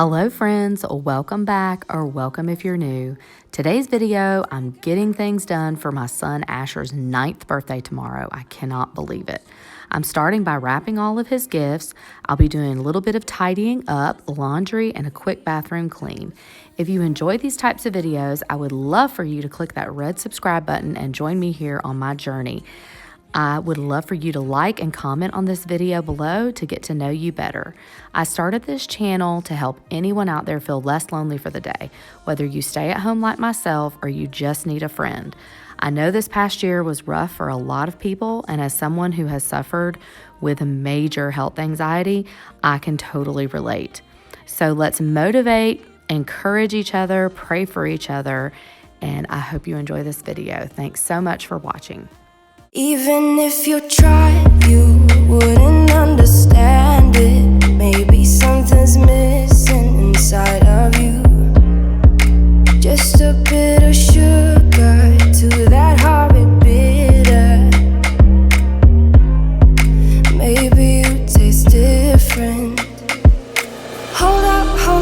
Hello friends, welcome back, or welcome if you're new. Today's video, I'm getting things done for my son Asher's 9th birthday tomorrow. I cannot believe it. I'm starting by wrapping all of his gifts. I'll be doing a little bit of tidying up, laundry, and a quick bathroom clean. If you enjoy these types of videos, I would love for you to click that red subscribe button and join me here on my journey. I would love for you to like and comment on this video below to get to know you better. I started this channel to help anyone out there feel less lonely for the day, whether you stay at home like myself or you just need a friend. I know this past year was rough for a lot of people, and as someone who has suffered with major health anxiety, I can totally relate. So let's motivate, encourage each other, pray for each other, and I hope you enjoy this video. Thanks so much for watching. Even if you tried, you wouldn't understand it. Maybe something's missing inside of you. Just a bit of sugar to that horrid bitter. Maybe you taste different. Hold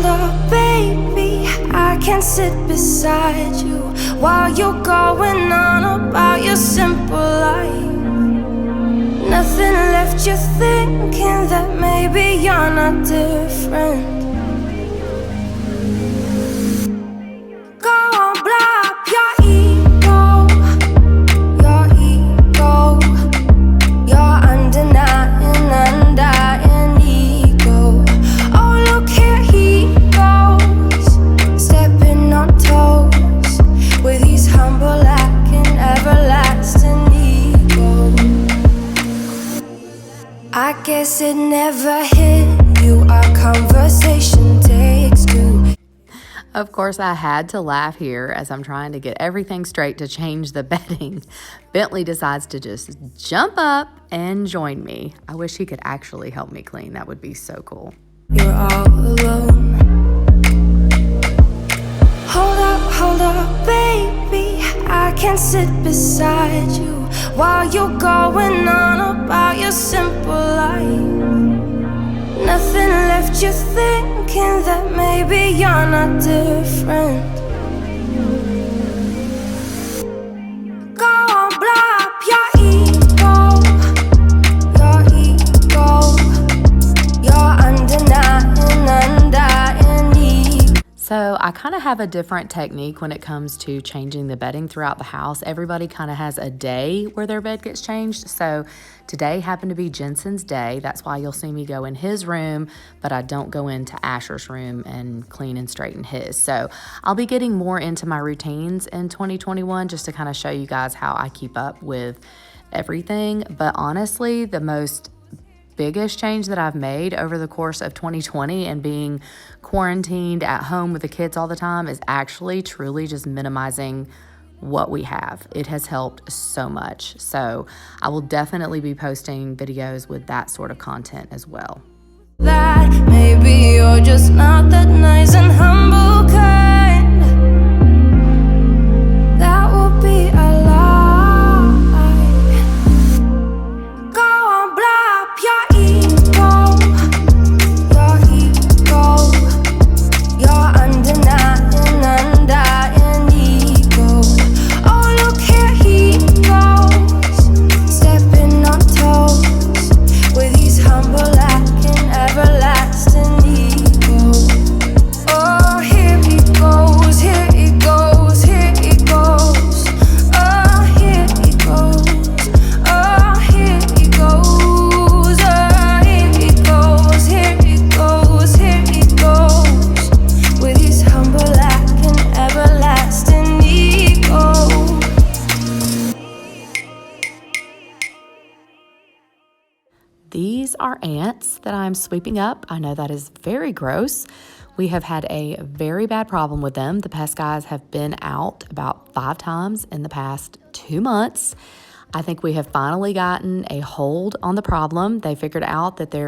up, baby, I can sit beside you while you're going on about your simple life. Nothing left you thinking that maybe you're not different. Go on, blow up your ego, your undying ego. Oh, look here he goes, stepping on toes with his humble lack and everlasting ego. I guess it never hit you, our conversation takes two. Of course, I had to laugh here as I'm trying to get everything straight to change the bedding. Bentley decides to just jump up and join me. I wish he could actually help me clean. That would be so cool. You're all alone. Hold up, baby, I can sit beside you while you're going on about your simple life. Nothing left you thinking that maybe you're not different. Go on, blow up your ego, your undying ego. So I kind of have a different technique when it comes to changing the bedding throughout the house. Everybody kind of has a day where their bed gets changed. So today happened to be Jensen's day. That's why you'll see me go in his room, but I don't go into Asher's room and clean and straighten his. So I'll be getting more into my routines in 2021 just to kind of show you guys how I keep up with everything. But honestly, the biggest change that I've made over the course of 2020 and being quarantined at home with the kids all the time is actually truly just minimizing what we have. It has helped so much. So I will definitely be posting videos with that sort of content as well. That maybe you're just not that nice and humble kind. That would be a lie. Go on, blow up your ego, your undying ego. Oh, look here he goes, stepping on toes with his humble lack and everlasting ego. Oh, here he goes, here he goes, here he goes. Oh, here he goes, oh, here he goes, oh, here he goes, here he goes, here he goes with his humble lack and everlasting ego. These are ants that I'm sweeping up. I know that is very gross. We have had a very bad problem with them. The pest guys have been out about 5 times in the past 2 months. I think we have finally gotten a hold on the problem. They figured out that they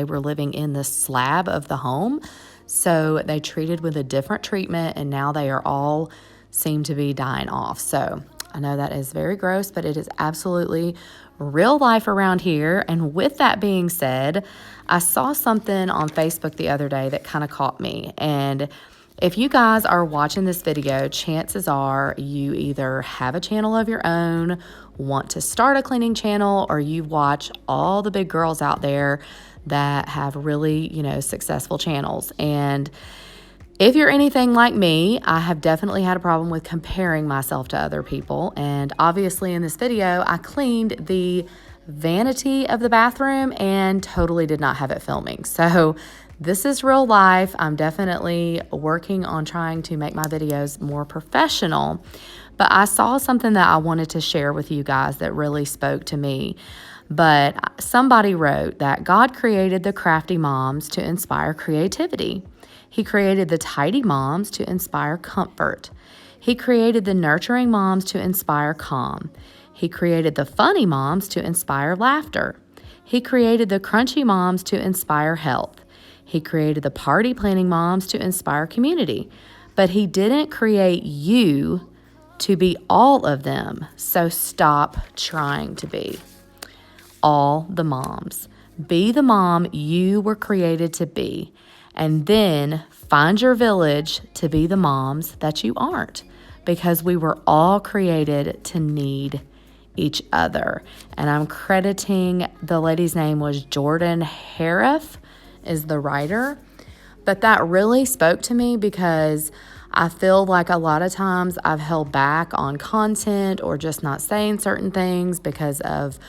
were living in the slab of the home. So they treated with a different treatment, and now they are all seem to be dying off. So I know that is very gross, but it is absolutely real life around here. And with that being said, I saw something on Facebook the other day that kind of caught me. And if you guys are watching this video, chances are you either have a channel of your own, want to start a cleaning channel, or you watch all the big girls out there that have really, successful channels. And if you're anything like me, I have definitely had a problem with comparing myself to other people. And obviously in this video, I cleaned the vanity of the bathroom and totally did not have it filming. So this is real life. I'm definitely working on trying to make my videos more professional. But I saw something that I wanted to share with you guys that really spoke to me. But somebody wrote that God created the crafty moms to inspire creativity. He created the tidy moms to inspire comfort. He created the nurturing moms to inspire calm. He created the funny moms to inspire laughter. He created the crunchy moms to inspire health. He created the party planning moms to inspire community. But he didn't create you to be all of them. So stop trying to be all the moms. Be the mom you were created to be. And then find your village to be the moms that you aren't, because we were all created to need each other. And I'm crediting, the lady's name was Jordan Hariff is the writer. But that really spoke to me because I feel like a lot of times I've held back on content or just not saying certain things because of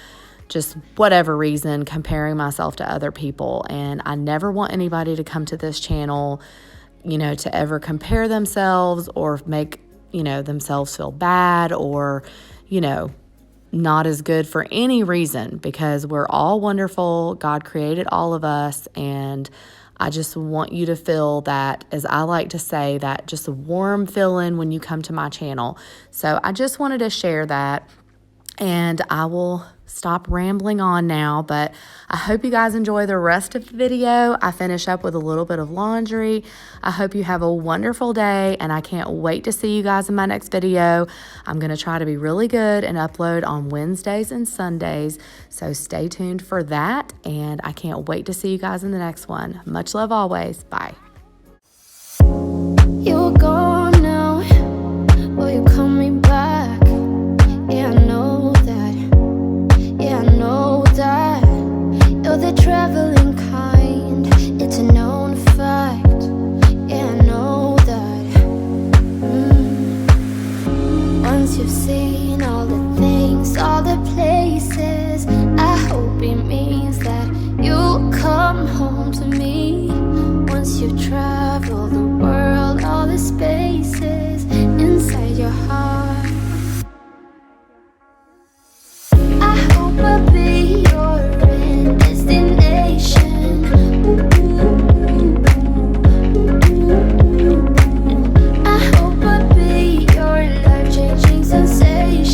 just whatever reason, comparing myself to other people. And I never want anybody to come to this channel, to ever compare themselves or make, themselves feel bad or, not as good for any reason, because we're all wonderful. God created all of us. And I just want you to feel that, as I like to say, that just a warm feeling when you come to my channel. So I just wanted to share that. And I will stop rambling on now, but I hope you guys enjoy the rest of the video. I finish up with a little bit of laundry. I hope you have a wonderful day, and I can't wait to see you guys in my next video. I'm going to try to be really good and upload on Wednesdays and Sundays, so stay tuned for that, and I can't wait to see you guys in the next one. Much love always. Bye. You're gone now, will you call me back? Yeah, I know that. Yeah, I know that. You're the traveling kind. It's a known fact. Yeah, I know that. Once you've seen all the things, all the places, I hope it means that you'll come home to me. Once you've traveled the world, all the spaces inside your heart, I hope I'll be your end destination. I hope I'll be your life-changing sensation.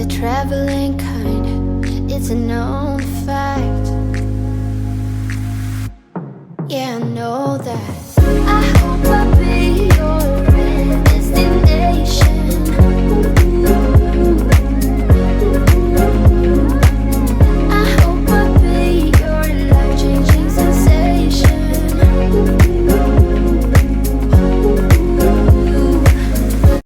the traveling kind, it's a known fact. Yeah, I know that. I hope I'll be